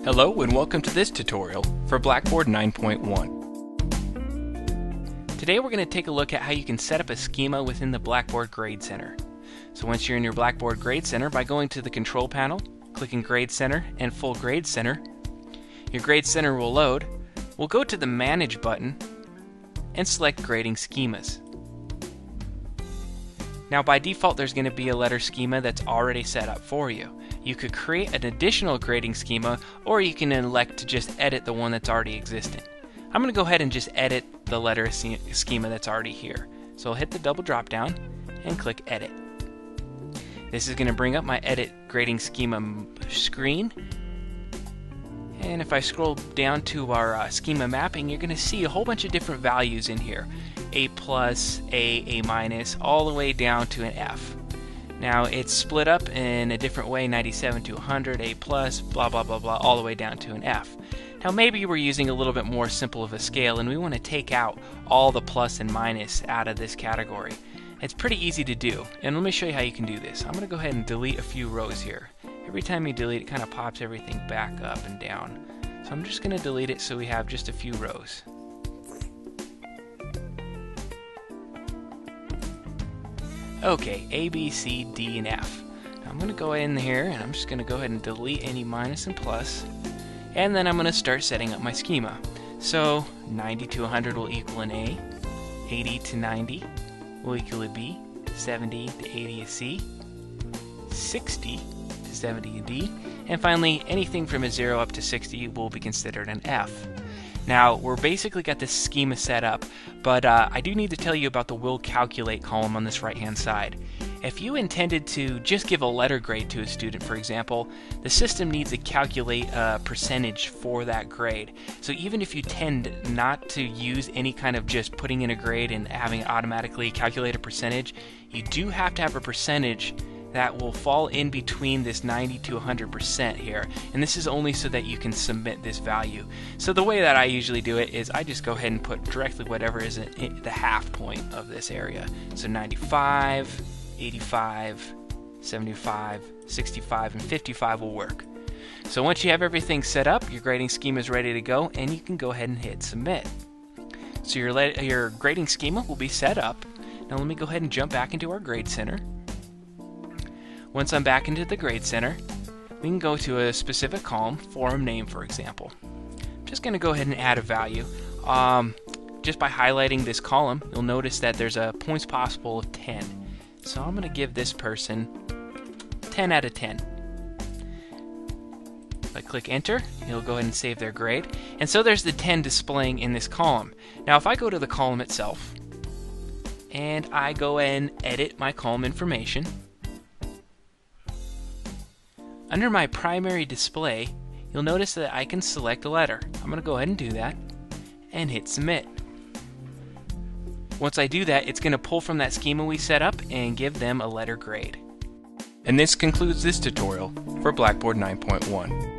Hello and welcome to this tutorial for Blackboard 9.1. Today we're going to take a look at how you can set up a schema within the Blackboard Grade Center. So once you're in your Blackboard Grade Center, by going to the Control Panel, clicking Grade Center and Full Grade Center, your Grade Center will load. We'll go to the Manage button and select Grading Schemas. Now by default there's going to be a letter schema that's already set up for you. You could create an additional grading schema, or you can elect to just edit the one that's already existing. I'm going to go ahead and just edit the letter schema that's already here. So I'll hit the double drop down and click Edit. This is going to bring up my Edit Grading Schema screen. And if I scroll down to our schema mapping, you're going to see a whole bunch of different values in here. A+, A minus, all the way down to an F. Now it's split up in a different way, 97 to 100, A+, blah blah blah blah, all the way down to an F. Now maybe we're using a little bit more simple of a scale and we want to take out all the plus and minus out of this category. It's pretty easy to do, and let me show you how you can do this. I'm going to go ahead and delete a few rows here. Every time you delete, it kind of pops everything back up and down. So I'm just going to delete it so we have just a few rows. Okay, A, B, C, D, and F. Now I'm going to go in here and I'm just going to go ahead and delete any minus and plus. And then I'm going to start setting up my schema. So 90 to 100 will equal an A, 80 to 90 will equal a B, 70 to 80 a C, 60 to 70 a D, and finally anything from a 0 up to 60 will be considered an F. Now, we're basically got this schema set up, but I do need to tell you about the will calculate column on this right-hand side. If you intended to just give a letter grade to a student, for example, the system needs to calculate a percentage for that grade. So even if you tend not to use any kind of just putting in a grade and having it automatically calculate a percentage, you do have to have a percentage that will fall in between this 90 to 100% here, and this is only so that you can submit this value. So the way that I usually do it is I just go ahead and put directly whatever is in the half point of this area. So 95, 85, 75, 65, and 55 will work. So once you have everything set up, your grading schema is ready to go, and you can go ahead and hit submit. So your grading schema will be set up. Now let me go ahead and jump back into our grade center. Once I'm back into the Grade Center, we can go to a specific column, forum name for example. I'm just going to go ahead and add a value. Just by highlighting this column, you'll notice that there's a points possible of 10. So I'm going to give this person 10 out of 10. If I click enter, it'll go ahead and save their grade. And so there's the 10 displaying in this column. Now if I go to the column itself, and I go and edit my column information, under my primary display, you'll notice that I can select a letter. I'm going to go ahead and do that and hit submit. Once I do that, it's going to pull from that schema we set up and give them a letter grade. And this concludes this tutorial for Blackboard 9.1.